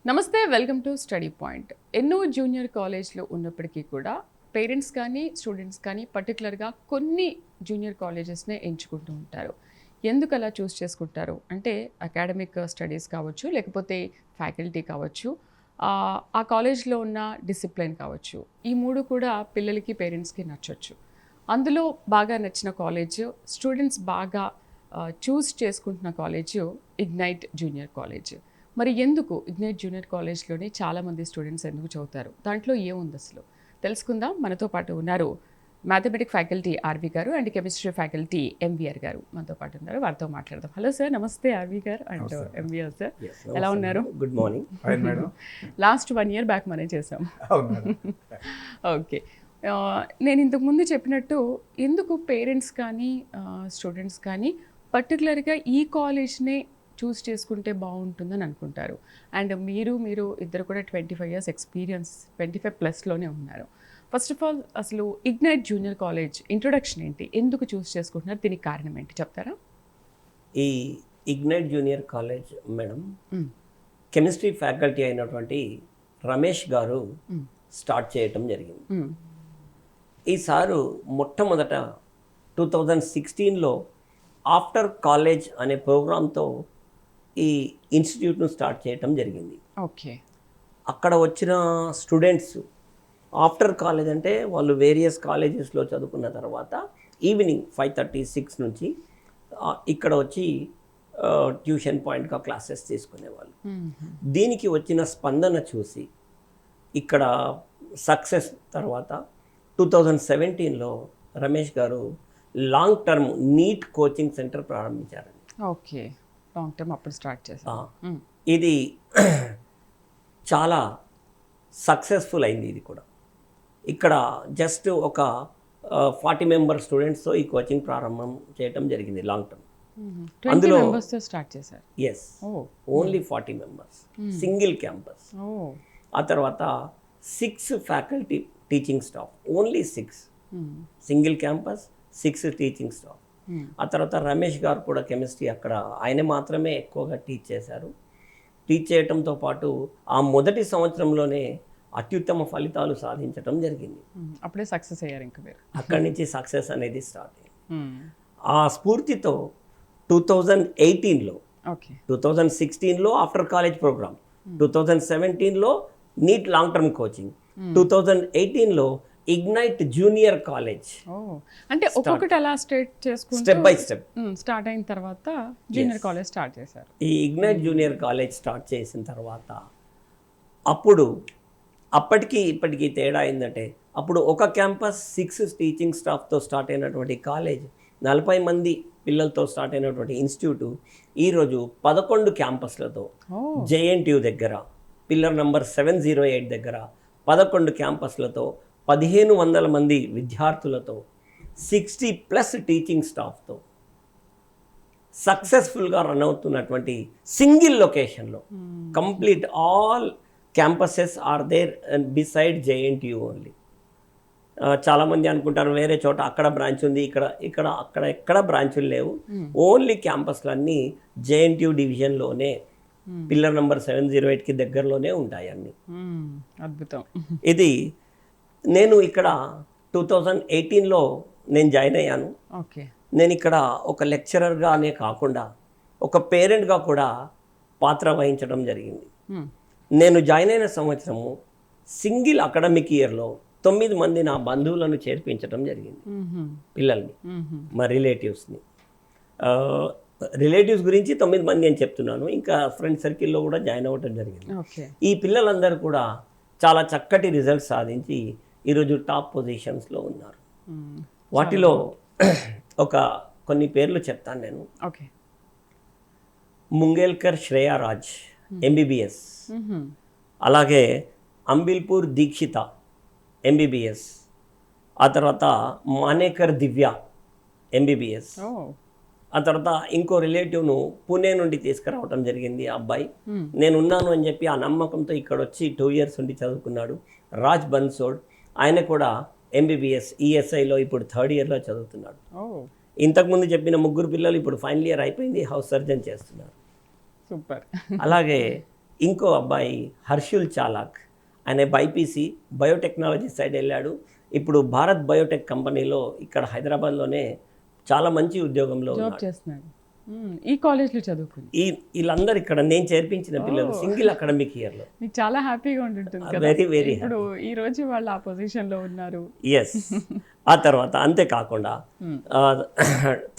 నమస్తే, welcome to study point. ఎన్నో junior కాలేజ్లో ఉన్నప్పటికీ కూడా పేరెంట్స్ కానీ స్టూడెంట్స్ కానీ పర్టికులర్గా కొన్ని జూనియర్ కాలేజెస్నే ఎంచుకుంటూ ఉంటారు. ఎందుకు అలా చూస్ చేసుకుంటారు అంటే అకాడమిక్ స్టడీస్ కావచ్చు, లేకపోతే ఫ్యాకల్టీ కావచ్చు, ఆ కాలేజ్లో ఉన్న డిసిప్లిన్ కావచ్చు. ఈ మూడు కూడా పిల్లలకి పేరెంట్స్కి నచ్చవచ్చు. అందులో బాగా నచ్చిన కాలేజ్, స్టూడెంట్స్ బాగా చూస్ చేసుకుంటున్న కాలేజ్ ఇగ్నైట్ జూనియర్ కాలేజ్. మరి ఎందుకు ఇగ్నైట్ జూనియర్ కాలేజ్లోని చాలామంది స్టూడెంట్స్ ఎందుకు చదువుతారు, దాంట్లో ఏముంది అసలు తెలుసుకుందాం. మనతో పాటు ఉన్నారు మ్యాథమెటిక్స్ ఫ్యాకల్టీ ఆర్వి గారు అండ్ కెమిస్ట్రీ ఫ్యాకల్టీ ఎంవిఆర్ గారు మనతో పాటు ఉన్నారు. వారితో మాట్లాడదాం. హలో సార్, నమస్తే ఆర్వి గారు అండ్ ఎంవిఆర్ సార్, ఎలా ఉన్నారు? Good morning. Last 1 year back మనం చేసాం. ఓకే, నేను ఇంతకుముందు చెప్పినట్టు ఎందుకు పేరెంట్స్ కానీ స్టూడెంట్స్ కానీ పర్టికులర్గా ఈ కాలేజ్నే చూస్ చేసుకుంటే బాగుంటుందని అనుకుంటారు. అండ్ మీరు ఇద్దరు కూడా 25 years ఎక్స్పీరియన్స్, 25+లోనే ఉన్నారు. ఫస్ట్ ఆఫ్ ఆల్ అసలు ఇగ్నైట్ జూనియర్ కాలేజ్ ఇంట్రొడక్షన్ ఏంటి, ఎందుకు చూస్ చేసుకుంటున్నారు, దీనికి కారణం ఏంటి చెప్తారా? ఈ ignite junior college madam chemistry faculty అయినటువంటి రమేష్ గారు స్టార్ట్ చేయటం జరిగింది. ఈ సారు మొట్టమొదట 2016లో ఆఫ్టర్ కాలేజ్ అనే ప్రోగ్రాంతో ఈ ఇన్స్టిట్యూట్ను స్టార్ట్ చేయటం జరిగింది. ఓకే, అక్కడ వచ్చిన స్టూడెంట్స్ ఆఫ్టర్ కాలేజ్ అంటే వాళ్ళు వేరియస్ కాలేజెస్లో చదువుకున్న తర్వాత ఈవినింగ్ 5:30-6 నుంచి ఇక్కడ వచ్చి ట్యూషన్ పాయింట్గా క్లాసెస్ తీసుకునేవాళ్ళు. దీనికి వచ్చిన స్పందన చూసి ఇక్కడ సక్సెస్ తర్వాత 2017లో రమేష్ గారు long term NEET coaching centre ప్రారంభించారండి. ఓకే, లాంగ్ టర్మ్ అప్పుడు స్టార్ట్ చేశారు. ఇది చాలా సక్సెస్ఫుల్ అయింది. ఇది కూడా ఇక్కడ జస్ట్ ఒక 40 మెంబర్ స్టూడెంట్స్తో ఈ కోచింగ్ ప్రారంభం చేయటం జరిగింది. లాంగ్ టర్మ్ అందులో స్టార్ట్ చేశారు. Yes, only 40 members, single campus. ఆ తర్వాత 6 faculty teaching staff, only 6 single campus, 6 teaching staff. ఆ తర్వాత రమేష్ గారు కూడా కెమిస్ట్రీ అక్కడ ఆయన మాత్రమే ఎక్కువగా టీచ్ చేశారు. టీచ్ చేయటంతో పాటు ఆ మొదటి సంవత్సరంలోనే అత్యుత్తమ ఫలితాలు సాధించటం జరిగింది. అప్పుడే సక్సెస్ అయ్యారు. ఇంకా అక్కడి నుంచి సక్సెస్ అనేది స్టార్ట్ అయింది. ఆ స్ఫూర్తితో 2018లో, 2016లో ఆఫ్టర్ కాలేజ్ ప్రోగ్రామ్, 2017లో నీట్ లాంగ్ టర్మ్ కోచింగ్, 2018లో ఇగ్నైట్ జూనియర్ కాలేజ్. అంటే ఒక్కొక్కటి అలా స్టెప్ బై స్టెప్ స్టార్ట్ అయిన తర్వాత జూనియర్ కాలేజ్ స్టార్ట్ చేశారు. ఈ ఇగ్నైట్ జూనియర్ కాలేజ్ స్టార్ట్ చేసిన తర్వాత అప్పటికి ఇప్పటికీ తేడా ఏంటంటే అప్పుడు ఒక క్యాంపస్ 6 టీచింగ్ స్టాఫ్తో స్టార్ట్ అయినటువంటి కాలేజ్, 40 మంది పిల్లలతో స్టార్ట్ అయినటువంటి ఇన్స్టిట్యూట్ ఈరోజు 11 క్యాంపస్లతో జేఎన్టీయూ దగ్గర పిల్లర్ నంబర్ 708 దగ్గర 11 క్యాంపస్లతో 1500 మంది విద్యార్థులతో 60+ టీచింగ్ స్టాఫ్తో సక్సెస్ఫుల్గా రన్ అవుతున్నటువంటి సింగిల్ లొకేషన్లో complete all campuses are there beside JNTU only. చాలామంది అనుకుంటారు వేరే చోట అక్కడ బ్రాంచ్ ఉంది, ఇక్కడ అక్కడ ఎక్కడ బ్రాంచులు లేవు. ఓన్లీ క్యాంపస్లన్నీ జేఎన్టీయూ డివిజన్లోనే పిల్లర్ నెంబర్ 708కి దగ్గరలోనే ఉంటాయి అన్నీ. అద్భుతం. ఇది నేను ఇక్కడ 2018లో నేను జాయిన్ అయ్యాను. ఓకే, నేను ఇక్కడ ఒక లెక్చరర్గానే కాకుండా ఒక పేరెంట్గా కూడా పాత్ర వహించడం జరిగింది. నేను జాయిన్ అయిన సంవత్సరము సింగిల్ అకాడమిక్ ఇయర్లో 9 మంది నా బంధువులను చేర్పించడం జరిగింది, పిల్లల్ని, మా రిలేటివ్స్ని. రిలేటివ్స్ గురించి 9 మంది అని చెప్తున్నాను, ఇంకా ఫ్రెండ్ సర్కిల్లో కూడా జాయిన్ అవ్వడం జరిగింది. ఈ పిల్లలందరూ కూడా చాలా చక్కటి రిజల్ట్స్ సాధించి ఈరోజు టాప్ పొజిషన్స్లో ఉన్నారు. వాటిలో కొన్ని పేర్లు చెప్తాను నేను. ముంగేల్కర్ శ్రేయారాజ్ ఎంబీబీఎస్, అలాగే అంబిల్పూర్ దీక్షిత ఎంబీబీఎస్, ఆ తర్వాత మానేకర్ దివ్య ఎంబీబీఎస్. ఆ తర్వాత ఇంకో రిలేటివ్ను పూణే నుండి తీసుకురావడం జరిగింది. ఆ అబ్బాయి నేనున్నాను అని చెప్పి ఆ నమ్మకంతో ఇక్కడ వచ్చి 2 years ఉండి చదువుకున్నాడు. రాజ్ బన్సోడ్, ఆయన కూడా ఎంబీబీఎస్ ఈఎస్ఐలో ఇప్పుడు 3rd yearలో చదువుతున్నాడు. ఇంతకుముందు చెప్పిన 3 పిల్లలు ఇప్పుడు ఫైనల్ ఇయర్ అయిపోయింది, హౌస్ సర్జన్ చేస్తున్నారు. సూపర్. అలాగే ఇంకో అబ్బాయి హర్షుల్ చాలాక్, ఆయన బైపీసీ బయోటెక్నాలజీ సైడ్ వెళ్ళాడు. ఇప్పుడు భారత్ బయోటెక్ కంపెనీలో ఇక్కడ హైదరాబాద్లోనే చాలా మంచి ఉద్యోగంలో జాబ్ ఉన్నాడు. చేస్తున్నాడు. ఈ కాలేజ్లో చదువుకుని వీళ్ళందరూ ఇక్కడ నేను చేర్పించిన పిల్లలు సింగిల్ అకాడమిక్ ఇయర్లో. మీకు చాలా హ్యాపీగా ఉంటుంటుంది కదా. వెరీ వెరీ ఇప్పుడు ఈ రోజు వాళ్ళు ఆ పొజిషన్లో ఉన్నారు. ఎస్. ఆ తర్వాత అంతేకాకుండా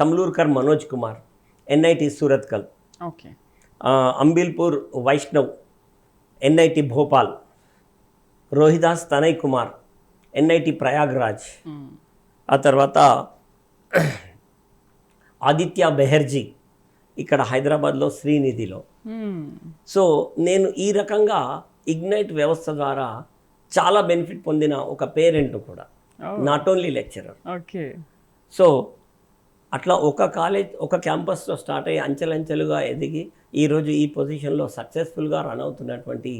Tamlurkar Manoj Kumar, NIT Surathkal, okay, Ambilpur Vaishnav, NIT Bhopal, Rohidas Tanay Kumar, NIT Prayagraj. ఆ తర్వాత ఆదిత్య బెహర్జీ ఇక్కడ హైదరాబాద్లో శ్రీనిధిలో. సో నేను ఈ రకంగా ఇగ్నైట్ వ్యవస్థ ద్వారా చాలా బెనిఫిట్ పొందిన ఒక పేరెంట్ కూడా, not only lecturer. Okay. So అట్లా ఒక కాలేజ్ ఒక క్యాంపస్లో స్టార్ట్ అయ్యి అంచెలంచెలుగా ఎదిగి ఈరోజు ఈ పొజిషన్లో సక్సెస్ఫుల్గా రన్ అవుతున్నటువంటి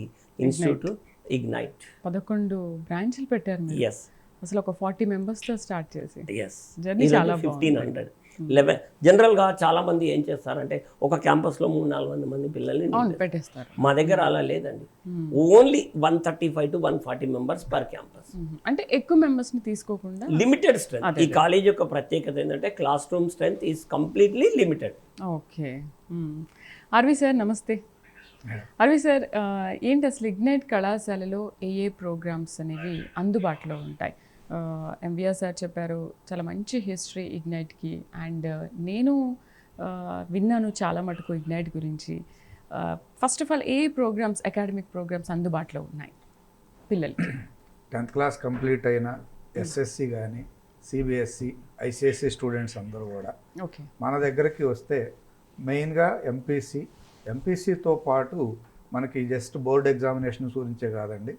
ఇన్స్టిట్యూట్ ఇగ్నైట్. 11 బ్రాంచ్లు పెట్టారు మీరు. ఎస్. అసలు ఒక 40 మెంబర్స్తో స్టార్ట్ చేసి ఎస్. జర్నీ చాలా 1500 11 జనరల్గా చాలామంది ఏం చేస్తారంటే ఒక క్యాంపస్లో 300-400 మంది పిల్లల్ని పెట్టేస్తారు. మా దగ్గర అలా లేదండి. Only 135 to 140 members per campus. అంటే ఎక్కువ మెంబర్స్ని తీసుకోకుండా లిమిటెడ్ స్ట్రెంత్. ఈ కాలేజ్ యొక్క ప్రత్యేకత ఏంటంటే class room strength is completely limited. Okay. RV sir నమస్తే. ఆర్వి సార్, ఏంటి అసలు ఇగ్నైట్ కళాశాలలో ఏ ప్రోగ్రామ్స్ అనేవి అందుబాటులో ఉంటాయి? ఎంవిఆర్ సార్ చెప్పారు చాలా మంచి హిస్టరీ ఇగ్నైట్కి, అండ్ నేను విన్నాను చాలా మటుకు ఇగ్నైట్ గురించి. First of all a programs, academic programs అందుబాటులో ఉన్నాయి పిల్లలకి? 10th క్లాస్ కంప్లీట్ అయిన ఎస్ఎస్సి కానీ సిబిఎస్సి ఐసిఎస్సి స్టూడెంట్స్ అందరూ కూడా ఓకే మన దగ్గరికి వస్తే మెయిన్గా ఎంపీసీతో పాటు మనకి జస్ట్ బోర్డ్ ఎగ్జామినేషన్స్ గురించే కాదండి,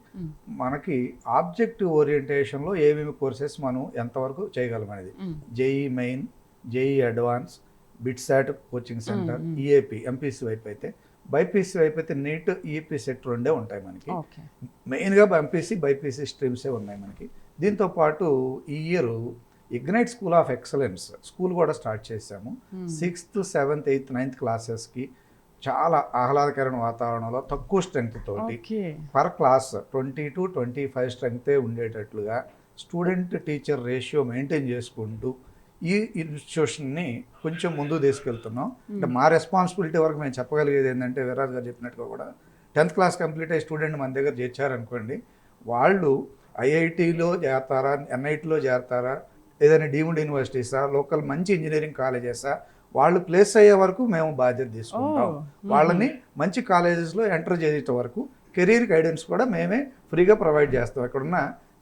మనకి ఆబ్జెక్టివ్ ఓరియంటేషన్లో ఏమేమి కోర్సెస్ మనం ఎంతవరకు చేయగలం అనేది. JEE main, JEE advance, BITSAT coaching centre, EAP MPC వైపు అయితే, బైపీసీ వైపు అయితే నీట్, ఈపీ సెట్ రెండే ఉంటాయి మనకి. మెయిన్గా ఎంపీసీ బైపీసీ స్ట్రీమ్సే ఉన్నాయి మనకి. దీంతోపాటు ఈ year ignite school of excellence school కూడా స్టార్ట్ చేశాము. 6th, 7th, 8th, 9th క్లాసెస్కి చాలా ఆహ్లాదకరమైన వాతావరణంలో తక్కువ స్ట్రెంగ్త్ తోటి పర్ క్లాస్ 20 to 25 స్ట్రెంగ్తే ఉండేటట్లుగా స్టూడెంట్ టీచర్ రేషియో మెయింటైన్ చేసుకుంటూ ఈ ఇన్స్టిట్యూషన్ని కొంచెం ముందు తీసుకెళ్తున్నాం. అంటే మా రెస్పాన్సిబిలిటీ వరకు మేము చెప్పగలిగేది ఏంటంటే, వీర్రాజు గారు చెప్పినట్టుగా కూడా 10th క్లాస్ కంప్లీట్ అయ్యి స్టూడెంట్ మన దగ్గర చేర్చారనుకోండి, వాళ్ళు ఐఐటీలో చేరతారా, ఎన్ఐటీలో చేరతారా, ఏదైనా డీమ్డ్ యూనివర్సిటీసా, లోకల్ మంచి ఇంజనీరింగ్ కాలేజెసా, వాళ్ళు ప్లేస్ అయ్యే వరకు మేము బాధ్యత తీసుకుంటాం. వాళ్ళని మంచి కాలేజెస్లో ఎంటర్ చేసే వరకు కెరీర్ గైడెన్స్ కూడా మేమే ఫ్రీగా ప్రొవైడ్ చేస్తాం. ఇక్కడున్న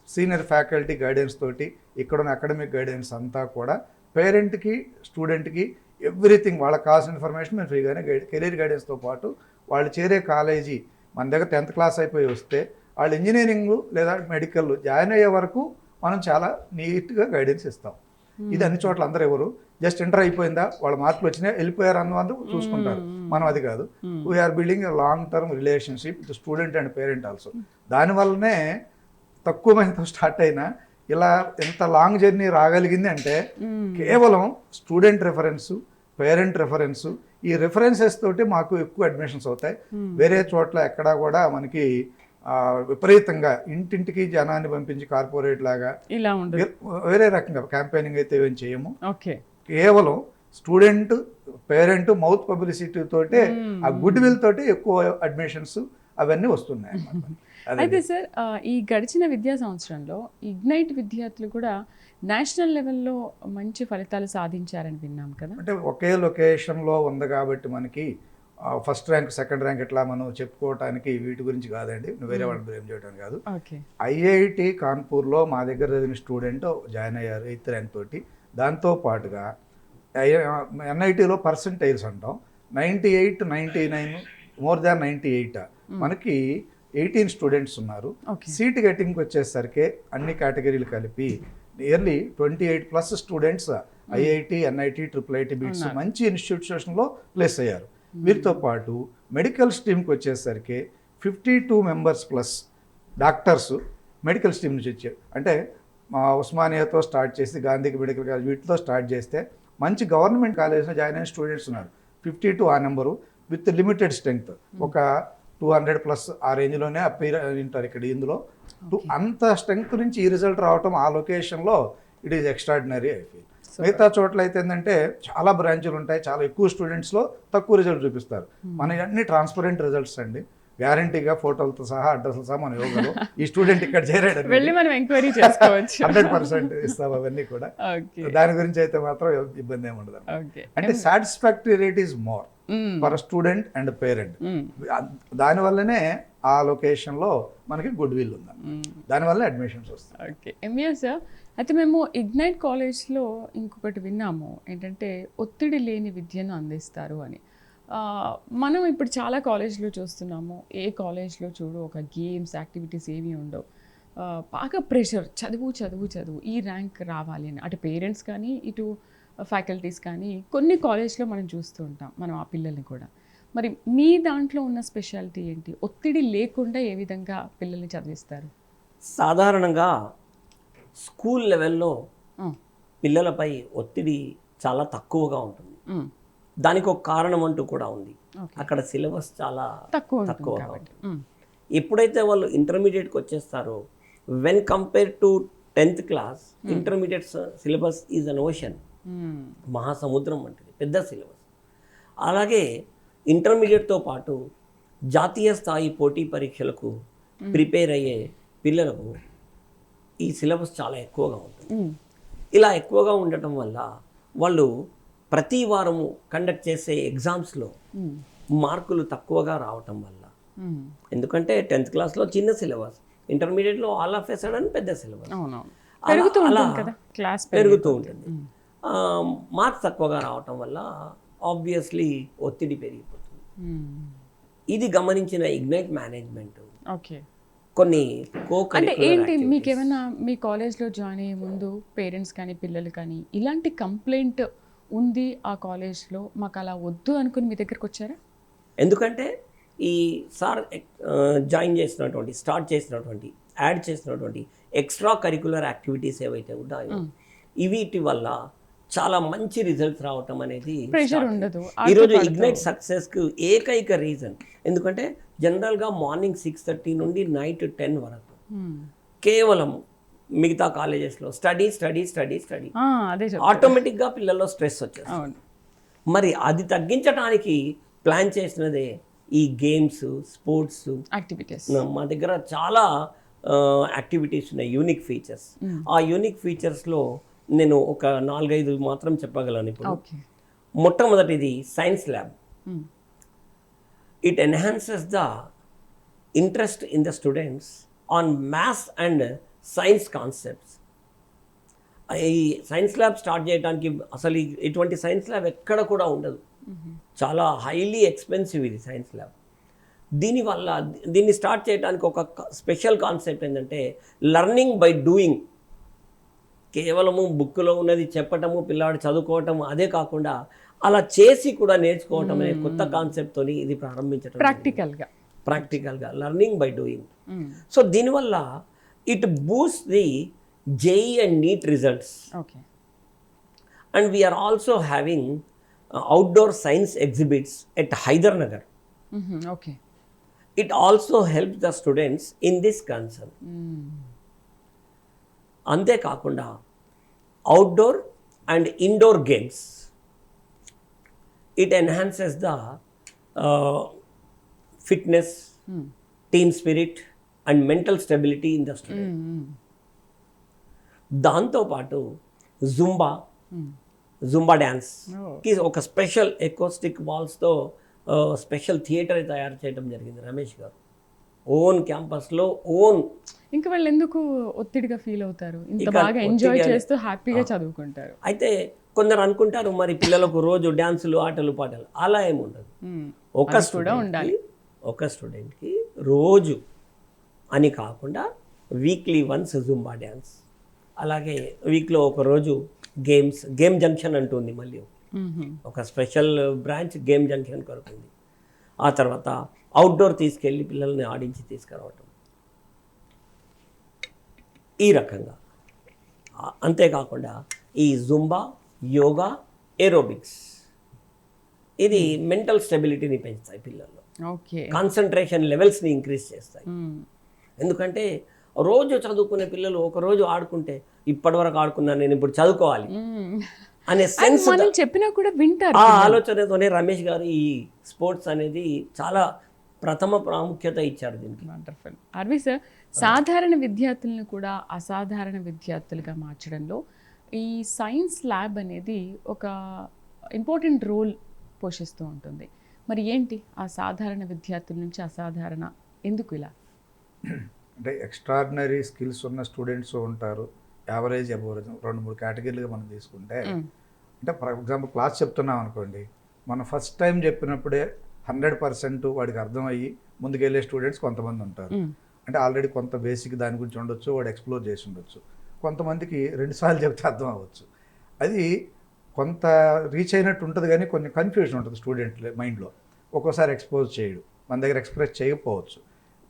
సీనియర్ ఫ్యాకల్టీ గైడెన్స్ తోటి, ఇక్కడున్న అకాడమిక్ గైడెన్స్ అంతా కూడా పేరెంట్కి స్టూడెంట్కి ఎవ్రీథింగ్ వాళ్ళకి కావాల్సిన ఇన్ఫర్మేషన్ మేము ఫ్రీగానే కెరీర్ గైడెన్స్తో పాటు వాళ్ళు చేరే కాలేజీ మన దగ్గర 10th క్లాస్ అయిపోయి వస్తే వాళ్ళు ఇంజనీరింగ్ లేదా మెడికల్ జాయిన్ అయ్యే వరకు మనం చాలా నీట్గా గైడెన్స్ ఇస్తాం. ఇది అన్ని చోట్ల అందరూ ఎవరు జస్ట్ ఎంటర్ అయిపోయిందా, వాళ్ళ మార్కులు వచ్చినా వెళ్ళిపోయారు అన్నవాళ్ళు చూసుకుంటారు. మనం అది కాదు. We're building a long term relationship with student and parent also. దానివల్లనే తక్కువ మందితో స్టార్ట్ అయినా ఇలా ఎంత లాంగ్ జర్నీ రాగలిగింది అంటే కేవలం స్టూడెంట్ రెఫరెన్సు, పేరెంట్ రెఫరెన్సు, ఈ రెఫరెన్సెస్ తోటి మాకు ఎక్కువ అడ్మిషన్స్ అవుతాయి. వేరే చోట్ల ఎక్కడా కూడా మనకి విపరీతంగా ఇంటింటికి జనాన్ని పంపించి కార్పొరేట్ లాగా ఇలా వేరే రకంగా క్యాంపెయినింగ్ అయితే ఏం చేయము. ఓకే, కేవలం స్టూడెంట్ పేరెంట్ మౌత్ పబ్లిసిటీ తోటే, ఆ గుడ్ విల్ తోటి ఎక్కువ అడ్మిషన్స్ అవన్నీ వస్తున్నాయి అన్నమాట. అయితే సార్, ఈ గడిచిన విద్యా సంవత్సరంలో ఇగ్నైట్ విద్యార్థులు కూడా నేషనల్ లెవెల్లో మంచి ఫలితాలు సాధించారని విన్నాం కదా. అంటే ఒకే లొకేషన్లో ఉంది కాబట్టి మనకి ఫస్ట్ ర్యాంక్, సెకండ్ ర్యాంక్ ఇట్లా మనం చెప్పుకోవటానికి వీటి గురించి కాదండి, వేరే వాళ్ళని బ్లేమ్ చేయడానికి కాదు. ఐఐటి కాన్పూర్లో మా దగ్గర చదివిన స్టూడెంట్ జాయిన్ అయ్యారు 8th ర్యాంక్ తోటి. దాంతోపాటుగా ఎన్ఐటీలో పర్సంటైల్స్ అంటాం 98, 99, మోర్ దాన్ 98 మనకి 18 స్టూడెంట్స్ ఉన్నారు. సీట్ గెట్టింగ్కి వచ్చేసరికి అన్ని కేటగిరీలు కలిపి nearly 28+ students IIT, NIT, IIIT, bits మంచి ఇన్స్టిట్యూషన్లో ప్లేస్ అయ్యారు. వీరితో పాటు మెడికల్ స్ట్రీమ్కి వచ్చేసరికి 52 members plus doctors medical stream నుంచి వచ్చారు. అంటే మా ఉస్మానియాతో స్టార్ట్ చేసి గాంధీకి మెడికల్ కాలేజ్ వీటితో స్టార్ట్ చేస్తే మంచి గవర్నమెంట్ కాలేజ్లో జాయిన్ అయిన స్టూడెంట్స్ ఉన్నారు. 52 ఆ నెంబరు విత్ లిమిటెడ్ స్ట్రెంగ్త్. ఒక 200+ ఆ రేంజ్లోనే అప్పీర్ ఉంటారు ఇక్కడ ఇందులో. అంత స్ట్రెంగ్త్ నుంచి ఈ రిజల్ట్ రావటం ఆ లొకేషన్లో it is extraordinary I feel. మిగతా చోట్ల అయితే ఏంటంటే చాలా బ్రాంచులు ఉంటాయి, చాలా ఎక్కువ స్టూడెంట్స్లో తక్కువ రిజల్ట్ చూపిస్తారు. మన అన్ని ట్రాన్స్పరెంట్ రిజల్ట్స్ అండి, గ్యారంటీగా ఫోటోలతో సహా అడ్రస్లు సహా మనం ఇవ్వగలం. ఈ స్టూడెంట్ ఇక్కడ చేరాడు వెళ్ళి మనం ఎంక్వైరీ చేసుకోవచ్చు. 100% ఇస్తాం అవన్నీ కూడా. దాని గురించి అయితే మాత్రం ఇబ్బంది ఏమి ఉండదు. అంటే satisfactory rate is more for student and parent. దానివల్లనే ఆ లొకేషన్లో మనకి గుడ్ విల్ ఉంది, దానివల్ల అడ్మిషన్స్ వస్తాయి. ఓకే ఎంబీఎస్ అయితే మేము ఇగ్నైట్ కాలేజ్లో ఇంకొకటి విన్నాము ఏంటంటే ఒత్తిడి లేని విద్యను అందిస్తారు అని. మనం ఇప్పుడు చాలా కాలేజ్లో చూస్తున్నాము, ఏ కాలేజ్లో చూడు ఒక గేమ్స్ యాక్టివిటీస్ ఏమీ ఉండవు, బాగా ప్రెషర్, చదువు చదువు చదువు, ఈ ర్యాంక్ రావాలి అని అటు పేరెంట్స్ కానీ ఇటు ఫ్యాకల్టీస్ కానీ కొన్ని కాలేజ్లో మనం చూస్తూ ఉంటాం మనం ఆ పిల్లల్ని కూడా. మరి మీ దాంట్లో ఉన్న స్పెషాలిటీ ఏంటి? ఒత్తిడి లేకుండా ఏ విధంగా పిల్లల్ని చదివిస్తారు? సాధారణంగా స్కూల్ లెవెల్లో పిల్లలపై ఒత్తిడి చాలా తక్కువగా ఉంటుంది. దానికి ఒక కారణం అంటూ కూడా ఉంది, అక్కడ సిలబస్ చాలా తక్కువగా ఉంటుంది. ఎప్పుడైతే వాళ్ళు ఇంటర్మీడియట్కి వచ్చేస్తారో when compare to 10th class, intermediate syllabus is an ocean, మహాసముద్రం వంటిది పెద్ద సిలబస్. అలాగే ఇంటర్మీడియట్తో పాటు జాతీయ స్థాయి పోటీ పరీక్షలకు ప్రిపేర్ అయ్యే పిల్లలకు ఈ సిలబస్ చాలా ఎక్కువగా ఉంటుంది. ఇలా ఎక్కువగా ఉండటం వల్ల వాళ్ళు ప్రతి వారము కండక్ట్ చేసే ఎగ్జామ్స్లో మార్కులు తక్కువగా రావటం వల్ల, ఎందుకంటే 10th క్లాస్లో చిన్న సిలబస్, ఇంటర్మీడియట్లో ఆల్ ఆఫ్ ఎ సడన్ పెద్ద సిలబస్ పెరుగుతూ ఉంటుంది. మార్క్స్ తక్కువగా రావటం వల్ల ఆబ్వియస్లీ ఒత్తిడి పెరిగిపోతుంది. ఇది గమనించిన ఇగ్నైట్ మేనేజ్మెంట్ కొన్ని అంటే ఏంటి మీకేమైనా మీ కాలేజ్లో జాయిన్ అయ్యే ముందు పేరెంట్స్ కానీ పిల్లలు కానీ ఇలాంటి కంప్లైంట్ ఉంది ఆ కాలేజ్లో, మాకు అలా వద్దు అనుకుని మీ దగ్గరకు వచ్చారా? ఎందుకంటే ఈ సార్ స్టార్ట్ చేసినటువంటి యాడ్ చేసినటువంటి ఎక్స్ట్రా కరికులర్ యాక్టివిటీస్ ఏవైతే ఉన్నాయో వీటి వల్ల చాలా మంచి రిజల్ట్స్ రావటం అనేది ప్రెషర్ ఉండదు. ఈరోజు ఇగ్నైట్ సక్సెస్కి ఏకైక రీజన్, ఎందుకంటే జనరల్గా మార్నింగ్ 6:30 నుండి నైట్ 10 వరకు కేవలం మిగతా కాలేజెస్లో స్టడీ ఆటోమేటిక్గా పిల్లల్లో స్ట్రెస్ వచ్చేస్తుంది. మరి అది తగ్గించడానికి ప్లాన్ చేసినదే ఈ గేమ్స్, స్పోర్ట్స్ యాక్టివిటీస్. మా దగ్గర చాలా యాక్టివిటీస్ ఉన్నాయి, యూనిక్ ఫీచర్స్. ఆ యూనిక్ ఫీచర్స్లో నేను ఒక 4-5 మాత్రం చెప్పగలను ఇప్పుడు. మొట్టమొదటిది science lab. It enhances the interest in the students on maths and science concepts. ఈ సైన్స్ ల్యాబ్ స్టార్ట్ చేయడానికి అసలు ఇటువంటి సైన్స్ ల్యాబ్ ఎక్కడ కూడా ఉండదు, చాలా హైలీ ఎక్స్పెన్సివ్ ఇది సైన్స్ ల్యాబ్. దీనివల్ల దీన్ని స్టార్ట్ చేయడానికి ఒక స్పెషల్ కాన్సెప్ట్ ఏంటంటే లర్నింగ్ బై డూయింగ్. కేవలము బుక్లో ఉన్నది చెప్పటము, పిల్లాడు చదువుకోవటము, అదే కాకుండా అలా చేసి కూడా నేర్చుకోవటం అనే కొత్త కాన్సెప్ట్తో ఇది ప్రారంభించడం, ప్రాక్టికల్గా లర్నింగ్ బై డూయింగ్. సో దీనివల్ల it Boost the JEE and NEET results. And we are also having outdoor science exhibits at Hydernagar. It also helps the students in this concern. Ante kaakunda outdoor and indoor games, it enhances the fitness, team spirit and mental stability in the student. దాంతోపాటు Zumba డ్యాన్స్కి ఒక special acoustic వాల్స్తో special theatre తయారు చేయడం జరిగింది రమేష్ గారు, own క్యాంపస్లో own. ఇంకా వాళ్ళు ఎందుకు ఒత్తిడిగా ఫీల్ అవుతారు? ఇంత బాగా ఎంజాయ్ చేస్తూ హ్యాపీగా చదువుకుంటారు. అయితే కొందరు అనుకుంటారు మరి పిల్లలకు రోజు డ్యాన్సులు, ఆటలు, పాటలు, అలా ఏముండదు. ఒక స్టూడెంట్కి రోజు అని కాకుండా వీక్లీ వన్స్ జుంబా డ్యాన్స్, అలాగే వీక్లో ఒకరోజు గేమ్ జంక్షన్ అంటుంది, మళ్ళీ ఒక స్పెషల్ బ్రాంచ్ గేమ్ జంక్షన్ కొరకు ఉంది. ఆ తర్వాత అవుట్డోర్ తీసుకెళ్ళి పిల్లల్ని ఆడించి తీసుకురావటం, ఈ రకంగా. అంతేకాకుండా ఈ జుంబా, యోగా, ఏరోబిక్స్ ఇది మెంటల్ స్టెబిలిటీని పెంచుతాయి పిల్లల్లో. ఓకే. కాన్సన్ట్రేషన్ లెవెల్స్ని ఇంక్రీజ్ చేస్తాయి. ఎందుకంటే రోజు చదువుకునే పిల్లలు ఒకరోజు ఆడుకుంటే ఇప్పటివరకు ఆడుకున్నాను నేను ఇప్పుడు చదువుకోవాలి అనే సెన్స్, మనం చెప్పినా కూడా వింటారు. ఆ ఆలోచనతోనే రమేష్ గారు ఈ స్పోర్ట్స్ అనేది చాలా ప్రథమ ప్రాముఖ్యత ఇచ్చారు దీనికి. వండర్ఫుల్. ఆర్వి సార్, సాధారణ విద్యార్థులను కూడా అసాధారణ విద్యార్థులుగా మార్చడంలో ఈ సైన్స్ ల్యాబ్ అనేది ఒక ఇంపార్టెంట్ రోల్ పోషిస్తూ ఉంటుంది. మరి ఏంటి ఆ సాధారణ విద్యార్థుల నుంచి అసాధారణ ఎందుకు ఇలా? అంటే ఎక్స్ట్రాడినరీ స్కిల్స్ ఉన్న స్టూడెంట్స్ ఉంటారు, యావరేజ్ అబోరేజ్, 2-3 కేటగిరీలుగా మనం తీసుకుంటే, అంటే ఫర్ ఎగ్జాంపుల్ క్లాస్ చెప్తున్నాం అనుకోండి, మనం ఫస్ట్ టైం చెప్పినప్పుడే 100% వాడికి అర్థమయ్యి ముందుకెళ్ళే స్టూడెంట్స్ కొంతమంది ఉంటారు. అంటే ఆల్రెడీ కొంత బేసిక్ దాని గురించి ఉండొచ్చు, వాడు ఎక్స్ప్లోర్ చేసి ఉండొచ్చు. కొంతమందికి 2 సార్లు చెప్తే అర్థం అవ్వచ్చు. అది కొంత రీచ్ అయినట్టు ఉంటుంది, కానీ కొన్ని కన్ఫ్యూజన్ ఉంటుంది స్టూడెంట్ మైండ్లో. ఒక్కోసారి ఎక్స్పోజ్ చేయడు, మన దగ్గర ఎక్స్ప్రెస్ చేయకపోవచ్చు.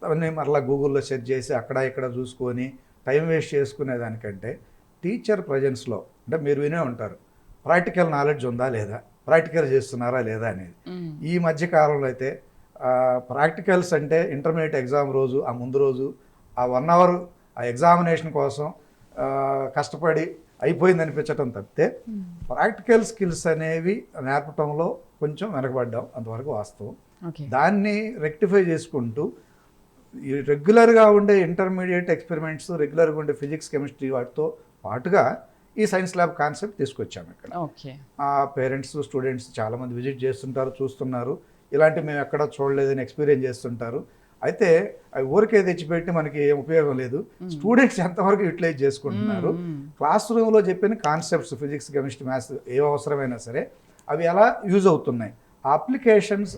అవన్నీ మరలా గూగుల్లో సెర్చ్ చేసి అక్కడ ఇక్కడ చూసుకొని టైం వేస్ట్ చేసుకునే దానికంటే టీచర్ ప్రజెన్స్లో, అంటే మీరు వినే ఉంటారు, ప్రాక్టికల్ నాలెడ్జ్ ఉందా లేదా, ప్రాక్టికల్ చేస్తున్నారా లేదా అనేది. ఈ మధ్య కాలంలో అయితే ప్రాక్టికల్స్ అంటే ఇంటర్మీడియట్ ఎగ్జామ్ రోజు, ఆ ముందు రోజు ఆ 1 అవర్ ఆ ఎగ్జామినేషన్ కోసం కష్టపడి అయిపోయింది అనిపించడం తప్పితే ప్రాక్టికల్ స్కిల్స్ అనేవి నేర్పడంలో కొంచెం వెనకబడ్డాం, అంతవరకు వాస్తవం. దాన్ని రెక్టిఫై చేసుకుంటూ ఈ రెగ్యులర్గా ఉండే ఇంటర్మీడియట్ ఎక్స్పెరిమెంట్స్, రెగ్యులర్గా ఉండే ఫిజిక్స్, కెమిస్ట్రీ వాటితో పాటుగా ఈ సైన్స్ ల్యాబ్ కాన్సెప్ట్ తీసుకొచ్చాము ఇక్కడ. ఆ పేరెంట్స్, స్టూడెంట్స్ చాలామంది విజిట్ చేస్తుంటారు, చూస్తున్నారు. ఇలాంటివి మేము ఎక్కడ చూడలేదని ఎక్స్పీరియన్స్ చేస్తుంటారు. అయితే అవి ఊరికే తెచ్చిపెట్టి మనకి ఏం ఉపయోగం లేదు. స్టూడెంట్స్ ఎంతవరకు యూటిలైజ్ చేసుకుంటున్నారు, క్లాస్ రూమ్లో చెప్పిన కాన్సెప్ట్స్ ఫిజిక్స్, కెమిస్ట్రీ, మ్యాథ్స్ ఏ అవసరమైనా సరే అవి ఎలా యూజ్ అవుతున్నాయి, అప్లికేషన్స్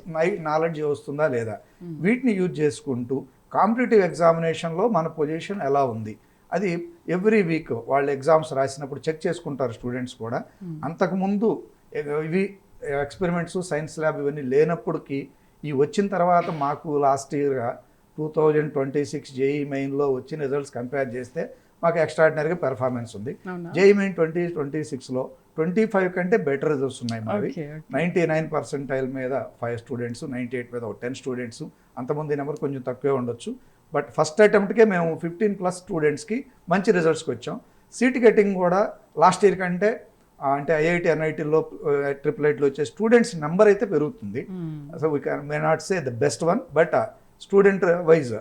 నాలెడ్జ్ వస్తుందా లేదా, వీటిని యూజ్ చేసుకుంటూ కాంపిటేటివ్ ఎగ్జామినేషన్లో మన పొజిషన్ ఎలా ఉంది, అది ఎవ్రీ వీక్ వాళ్ళు ఎగ్జామ్స్ రాసినప్పుడు చెక్ చేసుకుంటారు స్టూడెంట్స్ కూడా. అంతకుముందు ఇవి ఎక్స్పెరిమెంట్స్, సైన్స్ ల్యాబ్ ఇవన్నీ లేనప్పటికీ ఈ వచ్చిన తర్వాత మాకు లాస్ట్ ఇయర్గా 2026 జేఈ మెయిన్లో వచ్చిన రిజల్ట్స్ కంపేర్ చేస్తే మాకు ఎక్స్ట్రాడినరీగా పెర్ఫార్మెన్స్ ఉంది. జేఈ మెయిన్ 2026లో 25 కంటే బెటర్ రిజల్ట్స్ ఉన్నాయి మావి. 99% మీద 5 స్టూడెంట్స్, 98 మీద 10 స్టూడెంట్స్. అంతమంది నెంబర్ కొంచెం తక్కువే ఉండొచ్చు. బట్ ఫస్ట్ అటెంప్ట్కే మేము 15+ స్టూడెంట్స్కి మంచి రిజల్ట్స్కి వచ్చాం. సీట్ గెటింగ్ కూడా లాస్ట్ ఇయర్ కంటే, అంటే ఐఐటి, ఎన్ఐటీలో, 888లో వచ్చే స్టూడెంట్స్ నెంబర్ అయితే పెరుగుతుంది. So we may not say the best one, but student wise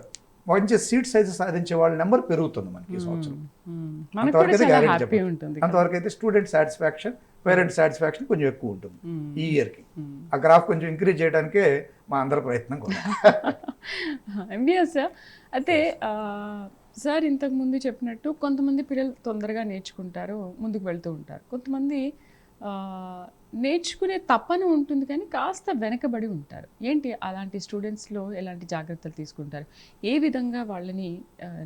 మంచి సీట్ సైజ్ సాధించే వాళ్ళ నెంబర్ పెరుగుతుంది మనకి ఈ సంవత్సరం. అంతవరకు అయితే గ్యారెంటీ చెప్పండి. అంతవరకు అయితే స్టూడెంట్ సాటిస్ఫాక్షన్, పేరెంట్ సాటిస్ఫాక్షన్ కొంచెం ఎక్కువ ఉంటుంది ఈ ఇయర్కి. ఆ గ్రాఫ్ కొంచెం ఇంక్రీజ్ చేయడానికే మా అందరి ప్రయత్నం కూడా. ఎంబీఎస్ సార్, అయితే సార్ ఇంతకుముందు చెప్పినట్టు కొంతమంది పిల్లలు తొందరగా నేర్చుకుంటారు, ముందుకు వెళ్తూ ఉంటారు. కొంతమంది నేర్చుకునే తపన ఉంటుంది కానీ కాస్త వెనకబడి ఉంటారు. ఏంటి అలాంటి స్టూడెంట్స్లో ఎలాంటి జాగ్రత్తలు తీసుకుంటారు, ఏ విధంగా వాళ్ళని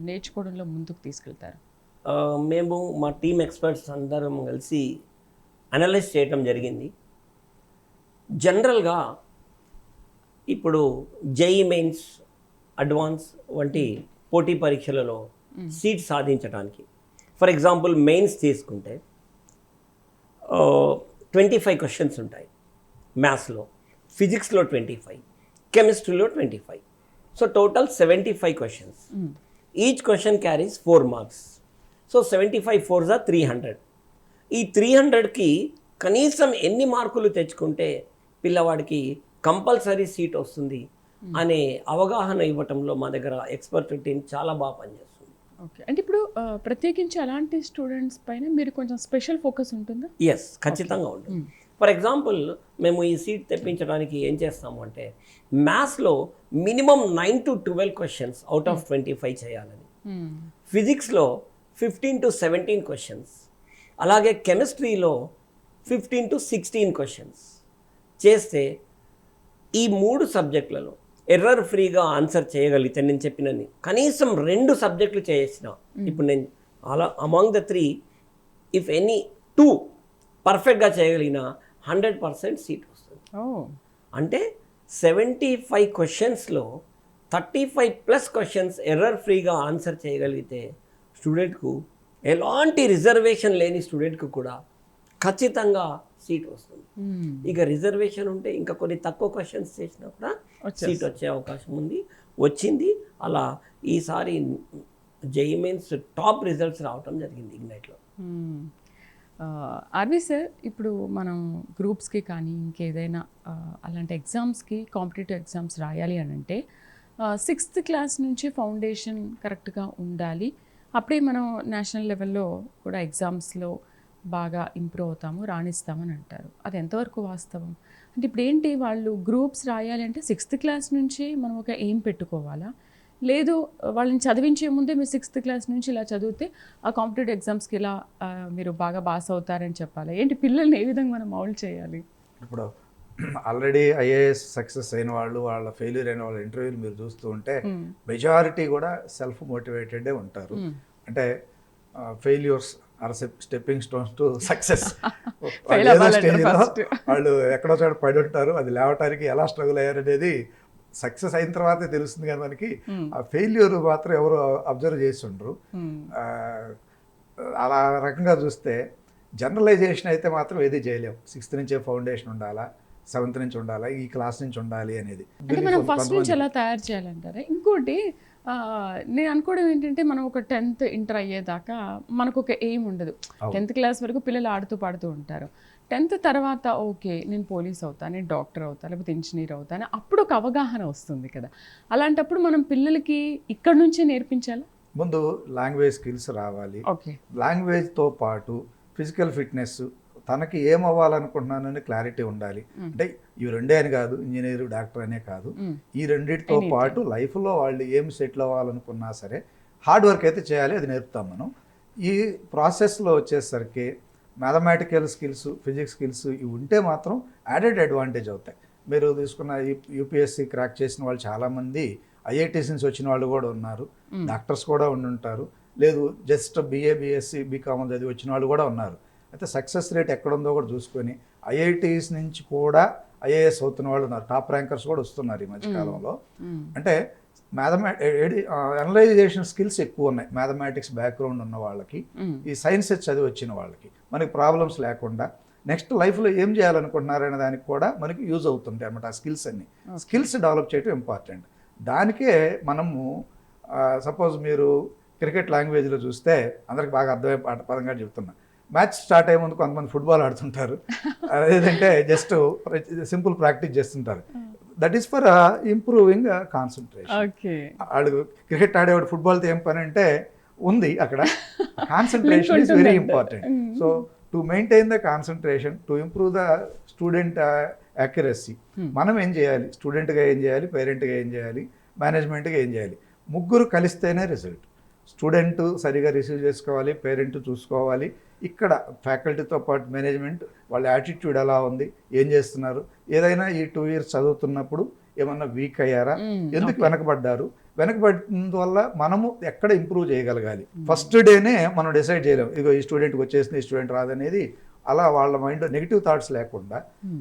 నేర్చుకోవడంలో ముందుకు తీసుకెళ్తారు? మేము మా టీమ్ ఎక్స్పర్ట్స్ అందరం కలిసి అనలైజ్ చేయటం జరిగింది. జనరల్గా ఇప్పుడు జేఈ మెయిన్స్, అడ్వాన్స్ వంటి పోటీ పరీక్షలలో సీట్ సాధించడానికి, ఫర్ ఎగ్జాంపుల్ మెయిన్స్ తీసుకుంటే 25 క్వశ్చన్స్ ఉంటాయి మ్యాథ్స్లో, ఫిజిక్స్లో 25, కెమిస్ట్రీలో 25. So total 75 questions. Each question carries 4 marks. So 75 4s are 300. ఈ 300కి కనీసం ఎన్ని మార్కులు తెచ్చుకుంటే పిల్లవాడికి కంపల్సరీ సీట్ వస్తుంది అనే అవగాహన ఇవ్వటంలో మా దగ్గర ఎక్స్పర్ట్ టీమ్ చాలా బాగా పనిచేస్తుంది. ఓకే, అంటే ఇప్పుడు ప్రత్యేకించి అలాంటి స్టూడెంట్స్ పైన మీరు కొంచెం స్పెషల్ ఫోకస్ ఉంటుందా? ఎస్, ఖచ్చితంగా ఉంటుంది. ఫర్ ఎగ్జాంపుల్ మేము ఈ సీట్ తెప్పించడానికి ఏం చేస్తాము అంటే, మ్యాథ్స్లో minimum 9 to 12 questions out of 25 చేయాలని, ఫిజిక్స్లో 15 to 17 క్వశ్చన్స్, అలాగే కెమిస్ట్రీలో 15 to 16 క్వశ్చన్స్ చేస్తే ఈ 3 సబ్జెక్టులలో ఎర్రర్ ఫ్రీగా ఆన్సర్ చేయగలిగితే, నేను చెప్పినని కనీసం 2 సబ్జెక్టులు చేసిన, ఇప్పుడు నేను అలా అమాంగ్ ద 3 ఇఫ్ ఎనీ 2 పర్ఫెక్ట్గా చేయగలిగిన 100% సీట్ వస్తుంది. అంటే 75 క్వశ్చన్స్లో 35+ క్వశ్చన్స్ ఎర్రర్ ఫ్రీగా ఆన్సర్ చేయగలిగితే స్టూడెంట్కు, ఎలాంటి రిజర్వేషన్ లేని స్టూడెంట్కు కూడా ఖచ్చితంగా సీట్ వస్తుంది. ఇక రిజర్వేషన్ ఉంటే ఇంకా కొన్ని తక్కువ క్వశ్చన్స్ చేసినా కూడా సీట్ వచ్చే అవకాశం ఉంది, వచ్చింది. అలా ఈసారి జేఈఈ మెయిన్స్ టాప్ రిజల్ట్స్ రావటం జరిగింది ఇగ్నైట్లో. ఆర్వి సార్, ఇప్పుడు మనం గ్రూప్స్కి కానీ ఇంకేదైనా అలాంటి ఎగ్జామ్స్కి, కాంపిటేటివ్ ఎగ్జామ్స్ రాయాలి అని అంటే 6th క్లాస్ నుంచి ఫౌండేషన్ కరెక్ట్గా ఉండాలి. అప్పుడే మనం నేషనల్ లెవెల్లో కూడా ఎగ్జామ్స్లో బాగా ఇంప్రూవ్ అవుతాము, రాణిస్తామని అంటారు. అది ఎంతవరకు వాస్తవం? అంటే ఇప్పుడు ఏంటి, వాళ్ళు గ్రూప్స్ రాయాలి అంటే 6th క్లాస్ నుంచి మనం ఒక ఎయిమ్ పెట్టుకోవాలా? లేదు వాళ్ళని చదివించే ముందే మీరు 6th క్లాస్ నుంచి ఇలా చదివితే ఆ కాంపిటేటివ్ ఎగ్జామ్స్కి ఇలా మీరు బాగా పాస్ అవుతారని చెప్పాలి? ఏంటి, పిల్లల్ని ఏ విధంగా మనం మౌల్డ్ చేయాలి? ఇప్పుడు ఆల్రెడీ ఐఏఎస్ సక్సెస్ అయిన వాళ్ళు, వాళ్ళ ఫెయిల్యూర్ అయిన వాళ్ళ ఇంటర్వ్యూలు మీరు చూస్తూ ఉంటే మెజారిటీ కూడా సెల్ఫ్ మోటివేటెడే ఉంటారు. అంటే failures are stepping stones to success. ఏదో స్టేజ్లో వాళ్ళు ఎక్కడో చోట పడి ఉంటారు, అది లేవటానికి ఎలా స్ట్రగుల్ అయ్యారు అనేది సక్సెస్ అయిన తర్వాతే తెలుస్తుంది. కానీ మనకి ఆ ఫెయిల్యూర్ మాత్రం ఎవరు అబ్జర్వ్ చేసి ఉండరు. అలా రకంగా చూస్తే జనరలైజేషన్ అయితే మాత్రం ఏది చేయలేము. 6th నుంచే ఫౌండేషన్ ఉండాలా, 7th నుంచి ఉండాలా, ఈ క్లాస్ నుంచి ఉండాలి అనేది. అంటే మనం ఫస్ట్ నుంచి ఎలా తయారు చేయాలంటారా? ఇంకోటి నేను అనుకోవడం ఏంటంటే, మనం ఒక 10th ఇంటర్ అయ్యేదాకా మనకు ఒక ఎయిమ్ ఉండదు. 10th క్లాస్ వరకు పిల్లలు ఆడుతూ పాడుతూ ఉంటారు. 10th తర్వాత ఓకే, నేను పోలీస్ అవుతాను, నేను డాక్టర్ అవుతాను, లేకపోతే ఇంజనీర్ అవుతాను, అప్పుడు ఒక అవగాహన వస్తుంది కదా. అలాంటప్పుడు మనం పిల్లలకి ఇక్కడ నుంచే నేర్పించాలా? ముందు లాంగ్వేజ్ స్కిల్స్ రావాలి. ఓకే, లాంగ్వేజ్తో పాటు ఫిజికల్ ఫిట్నెస్, తనకి ఏం అవ్వాలనుకుంటున్నానని క్లారిటీ ఉండాలి. అంటే ఇవి రెండే అని కాదు, ఇంజనీర్ డాక్టర్ అనే కాదు, ఈ రెండింటితో పాటు లైఫ్లో వాళ్ళు ఏం సెటిల్ అవ్వాలనుకున్నా సరే హార్డ్ వర్క్ అయితే చేయాలి, అది నేర్పుతాం మనం. ఈ ప్రాసెస్లో వచ్చేసరికి మ్యాథమెటికల్ స్కిల్స్, ఫిజిక్స్ స్కిల్స్ ఇవి ఉంటే మాత్రం యాడెడ్ అడ్వాంటేజ్ అవుతాయి. మీరు తీసుకున్న యూపీఎస్సీ క్రాక్ చేసిన వాళ్ళు చాలామంది ఐఐటీస్ నుంచి వచ్చిన వాళ్ళు కూడా ఉన్నారు, డాక్టర్స్ కూడా ఉండుంటారు, లేదు జస్ట్ BA BSc బీకామ్ చదివి వచ్చిన వాళ్ళు కూడా ఉన్నారు. అయితే సక్సెస్ రేట్ ఎక్కడుందో కూడా చూసుకొని ఐఐటీస్ నుంచి కూడా ఐఏఎస్ అవుతున్న వాళ్ళు ఉన్నారు, టాప్ ర్యాంకర్స్ కూడా వస్తున్నారు ఈ మధ్యకాలంలో. అంటే అనలైజేషన్ స్కిల్స్ ఎక్కువ ఉన్నాయి మ్యాథమెటిక్స్ బ్యాక్గ్రౌండ్ ఉన్న వాళ్ళకి, ఈ సైన్సెస్ చదివి వచ్చిన వాళ్ళకి. మనకి ప్రాబ్లమ్స్ లేకుండా నెక్స్ట్ లైఫ్లో ఏం చేయాలనుకుంటున్నారనే దానికి కూడా మనకి యూజ్ అవుతుంటాయి అన్నమాట. ఆ స్కిల్స్ అన్ని స్కిల్స్ డెవలప్ చేయడం ఇంపార్టెంట్. దానికే మనము సపోజ్ మీరు క్రికెట్ లాంగ్వేజ్లో చూస్తే అందరికి బాగా అర్థమయ్యే పదంగా చెప్తున్నా, మ్యాచ్ స్టార్ట్ అయ్యే ముందు కొంతమంది ఫుట్బాల్ ఆడుతుంటారు, అదేంటంటే జస్ట్ సింపుల్ ప్రాక్టీస్ చేస్తుంటారు. That is for improving concentration. వాడు క్రికెట్ ఆడేవాడు ఫుట్బాల్తో ఏం పని అంటే ఉంది అక్కడ, concentration is very important. So to maintain the concentration, to improve the student accuracy, మనం ఏం చేయాలి, స్టూడెంట్గా ఏం చేయాలి, పేరెంట్గా ఏం చేయాలి, మేనేజ్మెంట్గా ఏం చేయాలి, ముగ్గురు కలిస్తేనే రిజల్ట్. స్టూడెంట్ సరిగా రిసీవ్ చేసుకోవాలి, పేరెంట్ చూసుకోవాలి, ఇక్కడ ఫ్యాకల్టీతో పాటు మేనేజ్మెంట్ వాళ్ళ యాటిట్యూడ్ ఎలా ఉంది, ఏం చేస్తున్నారు, ఏదైనా ఈ 2 years చదువుతున్నప్పుడు ఏమన్నా వీక్ అయ్యారా, ఎందుకు వెనకబడ్డారు, వెనకబడినందువల్ల మనము ఎక్కడ ఇంప్రూవ్ చేయగలగాలి. ఫస్ట్ డేనే మనం డిసైడ్ చేయలేము, ఇగో ఈ స్టూడెంట్కి వచ్చేసింది, ఈ స్టూడెంట్ రాదనేది. అలా వాళ్ళ మైండ్లో నెగిటివ్ థాట్స్ లేకుండా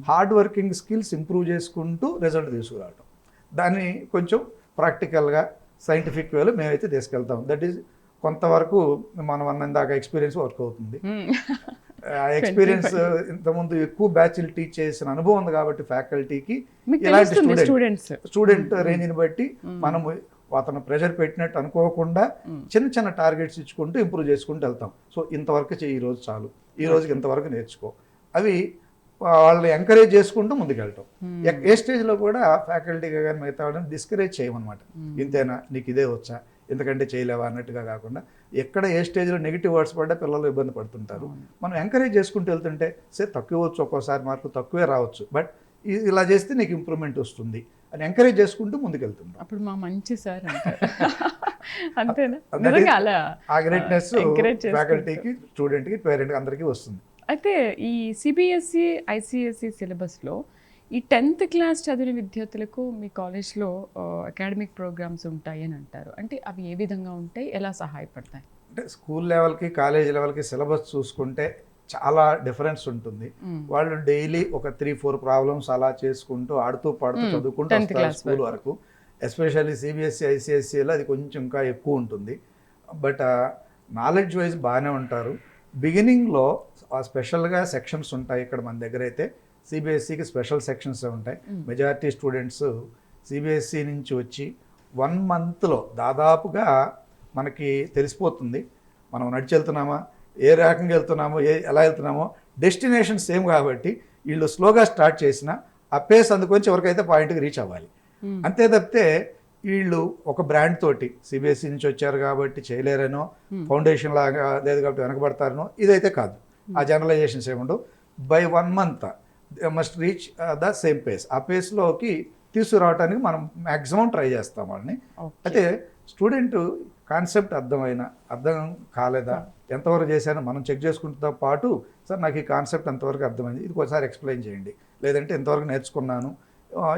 హార్డ్ వర్కింగ్ స్కిల్స్ ఇంప్రూవ్ చేసుకుంటూ రిజల్ట్ తీసుకురావడం, దాన్ని కొంచెం ప్రాక్టికల్గా సైంటిఫిక్ వేలో మేమైతే తీసుకెళ్తాం. దట్ ఈజ్ కొంతవరకు మనం అన్నందాక ఎక్స్పీరియన్స్ వర్క్ అవుతుంది. ఆ ఎక్స్పీరియన్స్ ఇంతకుముందు ఎక్కువ బ్యాచ్లు టీచ్ చేసిన అనుభవం ఉంది కాబట్టి ఫ్యాకల్టీకి ఇలాంటి స్టూడెంట్ రేంజ్ని బట్టి మనము అతను ప్రెషర్ పెట్టినట్టు అనుకోకుండా చిన్న చిన్న టార్గెట్స్ ఇచ్చుకుంటూ ఇంప్రూవ్ చేసుకుంటూ వెళ్తాం. సో ఇంతవరకు చెయ్యి, ఈరోజు చాలు, ఈ రోజుకి ఇంతవరకు నేర్చుకో, అవి వాళ్ళని ఎంకరేజ్ చేసుకుంటూ ముందుకెళ్ళటం. ఏ స్టేజ్లో కూడా ఫ్యాకల్టీగా కానీ మిగతా వాళ్ళని డిస్కరేజ్ చేయమన్నమాట. ఇంతేనా, నీకు ఇదే వచ్చా, ఎందుకంటే చేయలేవా అన్నట్టుగా కాకుండా, ఎక్కడ ఏ స్టేజ్లో నెగిటివ్ వర్డ్స్ పడ్డా పిల్లలు ఇబ్బంది పడుతుంటారు. మనం ఎంకరేజ్ చేసుకుంటూ వెళ్తుంటే తక్కువ వచ్చు, ఒక్కోసారి మార్కులు తక్కువే రావచ్చు, బట్ ఇలా చేస్తే నీకు ఇంప్రూవ్మెంట్ వస్తుంది అని ఎంకరేజ్ చేసుకుంటూ ముందుకెళ్తుంటాం. అప్పుడు మా మంచి సార్ అంతేనా? ఆ గ్రేట్నెస్ ఫ్యాకల్టీకి, స్టూడెంట్కి, పేరెంట్కి అందరికీ వస్తుంది. అయితే ఈ సిబిఎస్ఈ ఐసిఎస్ఈ సిలబస్లో ఈ 10th క్లాస్ చదివిన విద్యార్థులకు మీ కాలేజ్లో అకాడమిక్ ప్రోగ్రామ్స్ ఉంటాయి అని అంటారు. అంటే అవి ఏ విధంగా ఉంటాయి, ఎలా సహాయపడతాయి? అంటే స్కూల్ లెవెల్కి, కాలేజ్ లెవెల్కి సిలబస్ చూసుకుంటే చాలా డిఫరెన్స్ ఉంటుంది. వాళ్ళు డైలీ ఒక 3-4 ప్రాబ్లమ్స్ అలా చేసుకుంటూ ఆడుతూ పాడుతూ చదువుకుంటూ వస్తారు స్కూల్ వరకు. ఎస్పెషల్లీ సిబిఎస్ఈ ఐసిఎస్ఈలో అది కొంచెం ఇంకా ఎక్కువ ఉంటుంది. బట్ నాలెడ్జ్ వైజ్ బాగానే ఉంటారు. బిగినింగ్లో స్పెషల్గా సెక్షన్స్ ఉంటాయి. ఇక్కడ మన దగ్గర అయితే సిబిఎస్ఈకి స్పెషల్ సెక్షన్స్ ఉంటాయి. మెజారిటీ స్టూడెంట్స్ సిబిఎస్ఈ నుంచి వచ్చి 1 monthలో దాదాపుగా మనకి తెలిసిపోతుంది మనం నడిచి వెళ్తున్నామా, ఏ రకంగా వెళ్తున్నామో, ఎలా వెళ్తున్నామో. డెస్టినేషన్ సేమ్ కాబట్టి వీళ్ళు స్లోగా స్టార్ట్ చేసిన ఆ పేస్ అందుకొని ఎవరికైతే పాయింట్కి రీచ్ అవ్వాలి. అంతే తప్పితే వీళ్ళు ఒక బ్రాండ్ తోటి సిబిఎస్ఈ నుంచి వచ్చారు కాబట్టి చేయలేరనో, ఫౌండేషన్ లాగా లేదు కాబట్టి వెనకబడతారనో ఇదైతే కాదు. ఆ జనరలైజేషన్స్ ఏముండవు. By 1 month must reach the same pace. ఆ పేస్లోకి తీసుకురావడానికి మనం మ్యాక్సిమం ట్రై చేస్తాం వాళ్ళని. అయితే స్టూడెంట్ కాన్సెప్ట్ అర్థం కాలేదా, ఎంతవరకు చేశానో మనం చెక్ చేసుకుంటున్న పాటు, సార్ నాకు ఈ కాన్సెప్ట్ ఎంతవరకు అర్థమైంది, ఇది ఒకసారి ఎక్స్ప్లెయిన్ చేయండి, లేదంటే ఎంతవరకు నేర్చుకున్నాను,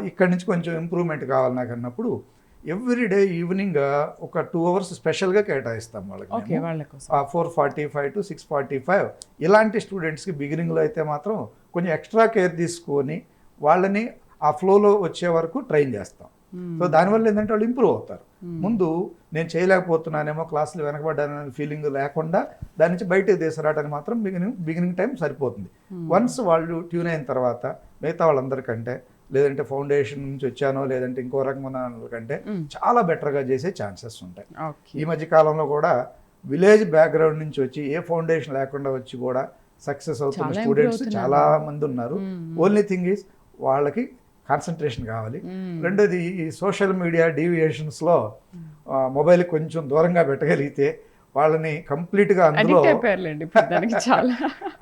ఇక్కడి నుంచి కొంచెం ఇంప్రూవ్మెంట్ కావాలి నాకు అన్నప్పుడు ఎవ్రీడే ఈవినింగ్ ఒక 2 hours స్పెషల్గా కేటాయిస్తాం వాళ్ళకి. 4:45 to 6:45 ఇలాంటి స్టూడెంట్స్కి బిగినింగ్లో అయితే మాత్రం కొంచెం ఎక్స్ట్రా కేర్ తీసుకొని వాళ్ళని ఆ ఫ్లోలో వచ్చే వరకు ట్రైన్ చేస్తాం. సో దానివల్ల ఏంటంటే వాళ్ళు ఇంప్రూవ్ అవుతారు. ముందు నేను చేయలేకపోతున్నానేమో, క్లాసులు వెనకబడ్డాననే ఫీలింగ్ లేకుండా దాని నుంచి బయటకు తీసుకురావడానికి మాత్రం బిగినింగ్ టైం సరిపోతుంది. వన్స్ వాళ్ళు ట్యూన్ అయిన తర్వాత మిగతా వాళ్ళందరికంటే, లేదంటే ఫౌండేషన్ నుంచి వచ్చానో లేదంటే ఇంకో రకమైన కంటే చాలా బెటర్గా చేసే ఛాన్సెస్ ఉంటాయి. ఈ మధ్య కాలంలో కూడా విలేజ్ బ్యాక్గ్రౌండ్ నుంచి వచ్చి ఏ ఫౌండేషన్ లేకుండా వచ్చి కూడా సక్సెస్ అవుతున్న స్టూడెంట్స్ చాలా మంది ఉన్నారు. ఓన్లీ థింగ్ ఈజ్ వాళ్ళకి కాన్సన్ట్రేషన్ కావాలి. రెండోది ఈ సోషల్ మీడియా డీవియేషన్స్లో మొబైల్ కొంచెం దూరంగా పెట్టగలిగితే వాళ్ళని కంప్లీట్గా అందులో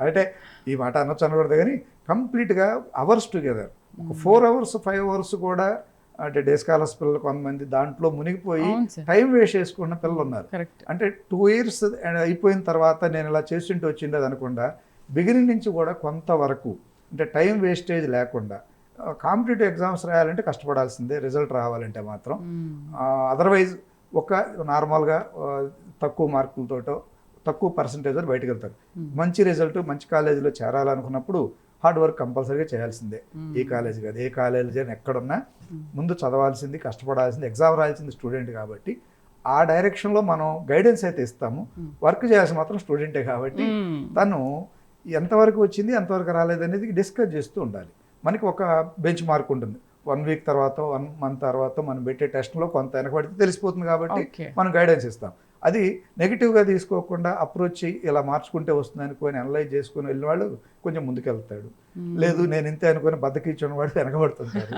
అంటే ఈ మాట అనొచ్చు అనకూడదు కానీ కంప్లీట్గా అవర్స్ టుగెదర్ 4 hours 5 hours కూడా అంటే డే స్కాలర్స్ పిల్లలు కొంతమంది దాంట్లో మునిగిపోయి టైం వేస్ట్ చేసుకున్న పిల్లలు ఉన్నారు. అంటే 2 years అయిపోయిన తర్వాత నేను ఇలా చేస్తుంటే వచ్చిండేది అనకుండా బిగినింగ్ నుంచి కూడా కొంతవరకు అంటే టైం వేస్టేజ్ లేకుండా కాంపిటేటివ్ ఎగ్జామ్స్ రాయాలంటే కష్టపడాల్సిందే రిజల్ట్ రావాలంటే మాత్రం. అదర్వైజ్ ఒక నార్మల్గా తక్కువ మార్కులతోటో తక్కువ పర్సంటేజ్ బయటకు వెళ్తారు. మంచి రిజల్ట్ మంచి కాలేజీలో చేరాలనుకున్నప్పుడు హార్డ్ వర్క్ కంపల్సరీగా చేయాల్సిందే. ఏ కాలేజ్ కాదు, ఏ కాలేజ్ అని ఎక్కడున్నా ముందు చదవాల్సింది, కష్టపడాల్సింది, ఎగ్జామ్ రాయాల్సింది స్టూడెంట్ కాబట్టి ఆ డైరెక్షన్లో మనం గైడెన్స్ అయితే ఇస్తాము. వర్క్ చేయాల్సి మాత్రం స్టూడెంటే కాబట్టి తను ఎంతవరకు వచ్చింది ఎంతవరకు రాలేదనేది డిస్కస్ చేస్తూ ఉండాలి. మనకి ఒక బెంచ్ మార్క్ ఉంటుంది. 1 week తర్వాత 1 month తర్వాత మనం పెట్టే టెస్ట్లో కొంత వెనకబడితే తెలిసిపోతుంది కాబట్టి మనం గైడెన్స్ ఇస్తాం. అది నెగిటివ్గా తీసుకోకుండా అప్రోచ్ ఇలా మార్చుకుంటే వస్తుంది అనుకొని అనలైజ్ చేసుకుని వెళ్ళిన వాళ్ళు కొంచెం ముందుకెళ్తాడు. లేదు నేను ఇంతే అనుకుని బద్దకిచ్చిన వాడు వెనకబడుతుంటారు.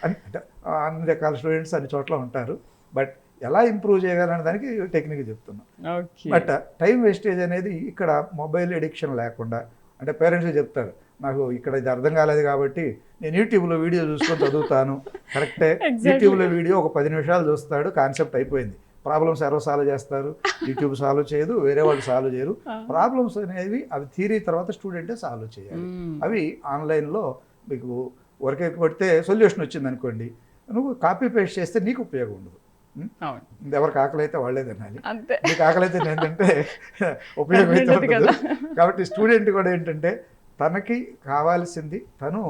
అంటే అన్ని రకాల స్టూడెంట్స్ అన్ని చోట్ల ఉంటారు. బట్ ఎలా ఇంప్రూవ్ చేయగలనే దానికి టెక్నిక్ చెప్తున్నాం. బట్ టైం వేస్టేజ్ అనేది ఇక్కడ మొబైల్ ఎడిక్షన్ లేకుండా అంటే పేరెంట్స్ చెప్తారు నాకు ఇక్కడ ఇది అర్థం కాలేదు కాబట్టి నేను యూట్యూబ్లో వీడియో చూసుకొని చదువుతాను. కరెక్టే, యూట్యూబ్లో వీడియో ఒక 10 నిమిషాలు చూస్తాడు, కాన్సెప్ట్ అయిపోయింది. ప్రాబ్లమ్స్ ఎవరో సాల్వ్ చేస్తారు, యూట్యూబ్ సాల్వ్ చేయదు, వేరే వాళ్ళు సాల్వ్ చేయరు. ప్రాబ్లమ్స్ అనేవి అవి థియరీ తర్వాత స్టూడెంటే సాల్వ్ చేయాలి. అవి ఆన్లైన్లో మీకు వర్క్ కొడితే సొల్యూషన్ వచ్చింది అనుకోండి, నువ్వు కాపీ పేస్ట్ చేస్తే నీకు ఉపయోగం ఉండదు. ఎవరికి ఆకలి అయితే వాళ్ళే తినాలి, నీకు ఆకలి అయితే ఏంటంటే ఉపయోగం అయితే ఉండదు. కాబట్టి స్టూడెంట్ కూడా ఏంటంటే తనకి కావాల్సింది తను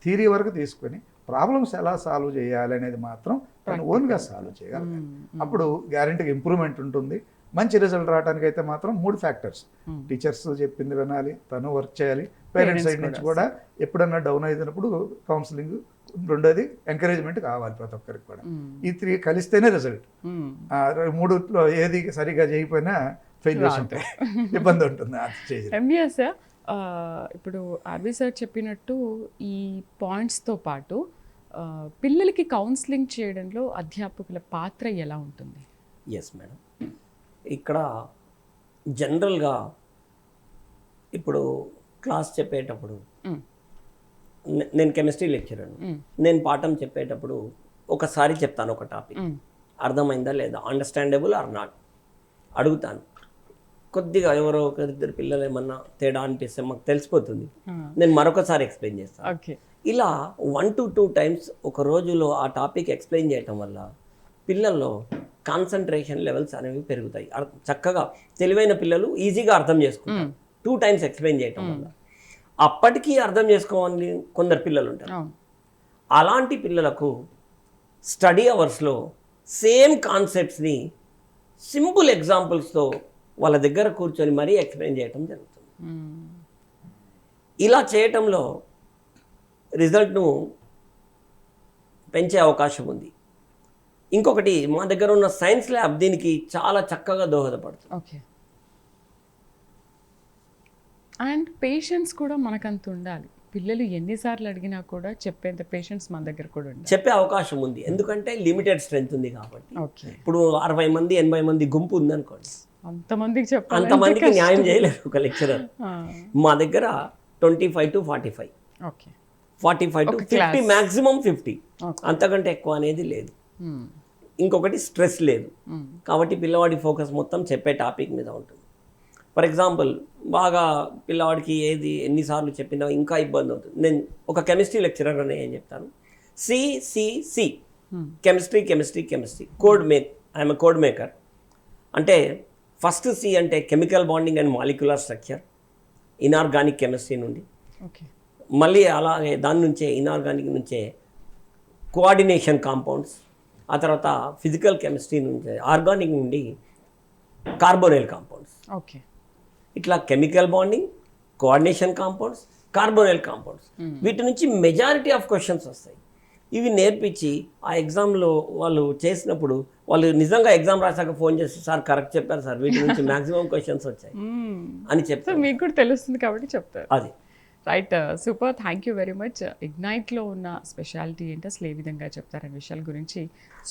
థియరీ వరకు తీసుకొని ప్రాబ్లమ్స్ ఎలా సాల్వ్ చేయాలి అనేది మాత్రం తను ఓన్గా సాల్వ్ చేయగలగాలి. అప్పుడు గ్యారెంటీగా ఇంప్రూవ్మెంట్ ఉంటుంది. మంచి రిజల్ట్ రావడానికి అయితే మాత్రం 3 factors. టీచర్స్ చెప్పింది వినాలి, తను వర్క్ చేయాలి, పేరెంట్స్ సైడ్ నుంచి కూడా ఎప్పుడన్నా డౌన్ అయినప్పుడు కౌన్సిలింగ్, రెండోది ఎంకరేజ్మెంట్ కావాలి ప్రతి ఒక్కరికి కూడా. ఈ 3 కలిస్తేనే రిజల్ట్. 3లో ఏది సరిగా చేయకపోయినా ఫెయిల్యూర్స్ ఉంటాయి, ఇబ్బంది ఉంటుంది. ఎంబీఎస్ ఇప్పుడు ఆర్వి సార్ చెప్పినట్టు ఈ పాయింట్స్తో పాటు పిల్లలకి కౌన్సిలింగ్ చేయడంలో అధ్యాపకుల పాత్ర ఎలా ఉంటుంది? ఎస్ మేడం, ఇక్కడ జనరల్గా ఇప్పుడు క్లాస్ చెప్పేటప్పుడు నేను కెమిస్ట్రీ లెక్చరర్, నేను పాఠం చెప్పేటప్పుడు ఒకసారి చెప్తాను ఒక టాపిక్, అర్థమైందా లేదా, అండర్స్టాండబుల్ ఆర్ నాట్ అడుగుతాను. కొద్దిగా ఎవరో ఒకరిద్దరు పిల్లలు ఏమన్నా తేడా అనిపిస్తే మాకు తెలిసిపోతుంది, నేను మరొకసారి ఎక్స్ప్లెయిన్ చేస్తాను. ఇలా 1 to 2 times ఒక రోజులో ఆ టాపిక్ ఎక్స్ప్లెయిన్ చేయటం వల్ల పిల్లల్లో కాన్సన్ట్రేషన్ లెవెల్స్ అనేవి పెరుగుతాయి. చక్కగా తెలివైన పిల్లలు ఈజీగా అర్థం చేసుకుంటారు 2 times ఎక్స్ప్లెయిన్ చేయటం వల్ల. అప్పటికీ అర్థం చేసుకోవాలని కొందరు పిల్లలు ఉంటారు. అలాంటి పిల్లలకు స్టడీ అవర్స్లో సేమ్ కాన్సెప్ట్స్ని సింపుల్ ఎగ్జాంపుల్స్తో వాళ్ళ దగ్గర కూర్చొని మరీ ఎక్స్ప్లెయిన్ చేయడం జరుగుతుంది. మ్మ్. ఇలా చేయటంలో రిజల్ట్ను పెంచే అవకాశం ఉంది. ఇంకొకటి, మా దగ్గర ఉన్న సైన్స్ ల్యాబ్ దీనికి చాలా చక్కగా దోహదపడుతుంది. ఓకే. అండ్ పేషెన్స్ కూడా మనకంత ఉండాలి. పిల్లలు ఎన్నిసార్లు అడిగినా కూడా చెప్పేంత పేషెన్స్ మన దగ్గర కూడా ఉండాలి. చెప్పే అవకాశం ఉంది, ఎందుకంటే లిమిటెడ్ స్ట్రెంత్ ఉంది కాబట్టి. ఓకే. ఇప్పుడు 60 మంది 80 మంది గుంపు ఉందనుకోండి, అంతమందికి చెప్పాలి, అంతమందికి న్యాయం చేయలేరు ఒక లెక్చరర్. మా దగ్గర 25 to 45, ఓకే 45 to 50, మ్యాక్సిమం 50, అంతకంటే ఎక్కువ అనేది లేదు. ఇంకొకటి స్ట్రెస్ లేదు కాబట్టి పిల్లవాడి ఫోకస్ మొత్తం చెప్పే టాపిక్ మీద ఉంటుంది. ఫర్ ఎగ్జాంపుల్, బాగా పిల్లవాడికి ఏది ఎన్నిసార్లు చెప్పినా ఇంకా ఇబ్బంది అవుతుంది. నేను ఒక కెమిస్ట్రీ లెక్చరర్ అని ఏం చెప్తాను, C chemistry chemistry chemistry I'm a code maker. అంటే ఫస్ట్ సి అంటే chemical bonding and molecular structure, inorganic chemistry నుండి. ఓకే. మళ్ళీ అలాగే దాని నుంచే ఇనార్గానిక్ నుంచే కోఆర్డినేషన్ కాంపౌండ్స్, ఆ తర్వాత ఫిజికల్ కెమిస్ట్రీ నుంచి ఆర్గానిక్ నుండి కార్బోనైల్ కాంపౌండ్స్. ఓకే. ఇట్లా chemical bonding, coordination compounds, carbonyl compounds, వీటి నుంచి మెజారిటీ ఆఫ్ క్వశ్చన్స్ వస్తాయి. ఇవి నేర్పించి ఆ ఎగ్జామ్లో వాళ్ళు చేసినప్పుడు వాళ్ళు నిజంగా ఎగ్జామ్ రాసాక ఫోన్ చేసి, సార్ కరెక్ట్ చెప్పారు సార్, వీటి నుంచి మ్యాక్సిమం క్వశ్చన్స్ వచ్చాయి అని సో చెప్తారు. మీకు కూడా తెలుస్తుంది కాబట్టి చెప్తారు. అది right, super, thank you very much. ఇగ్నైట్లో ఉన్న స్పెషాలిటీ ఏంటో అసలు ఏ విధంగా చెప్తారనే విషయాల గురించి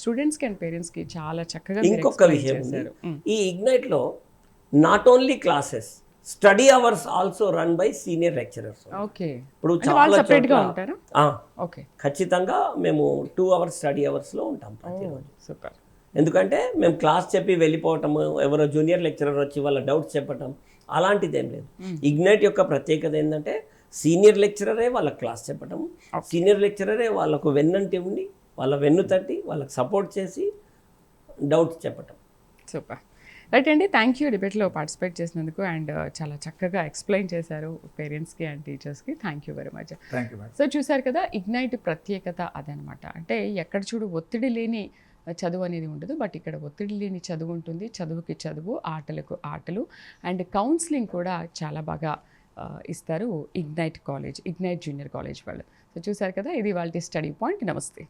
స్టూడెంట్స్కి అండ్ పేరెంట్స్కి చాలా చక్కగా మీరు ఇంకొక explain విషయం ఉంది, చేశారు. ఈ ఇగ్నైట్లో not only classes, study hours also run by senior lecturers. Okay. ఇప్పుడు అంటే వాళ్ళు చాలా సెపరేట్గా చోట్ల ఉంటారా? ఓకే. ఖచ్చితంగా మేము 2 hours స్టడీ అవర్స్లో ఉంటాం ప్రతిరోజు. సూపర్. ఎందుకంటే మేము క్లాస్ చెప్పి వెళ్ళిపోవటము, ఎవరో జూనియర్ లెక్చరర్ వచ్చి వాళ్ళ డౌట్స్ చెప్పటం అలాంటిది ఏం లేదు. ఇగ్నైట్ యొక్క ప్రత్యేకత ఏంటంటే సీనియర్ లెక్చరరే వాళ్ళకి క్లాస్ చెప్పటం, సీనియర్ లెక్చరరే వాళ్ళకు వెన్నంటి ఉండి వాళ్ళ వెన్ను తట్టి వాళ్ళకి సపోర్ట్ చేసి డౌట్స్ చెప్పటం. సూపర్. రైట్ అండి, థ్యాంక్ యూ డిబేట్లో పార్టిసిపేట్ చేసినందుకు అండ్ చాలా చక్కగా ఎక్స్ప్లెయిన్ చేశారు పేరెంట్స్కి అండ్ టీచర్స్కి. Thank you very much. Thank you madam. So చూశారు కదా, ఇగ్నైట్ ప్రత్యేకత అదనమాట. అంటే ఎక్కడ చూడు ఒత్తిడి లేని చదువు అనేది ఉండదు, బట్ ఇక్కడ ఒత్తిడి లేని చదువు ఉంటుంది. చదువుకి చదువు, ఆటలకు ఆటలు అండ్ కౌన్సిలింగ్ కూడా చాలా బాగా ఇస్తారు ఇగ్నైట్ జూనియర్ కాలేజ్ వాళ్ళు. సో చూశారు కదా, ఇది వాళ్ళ స్టడీ పాయింట్. నమస్తే.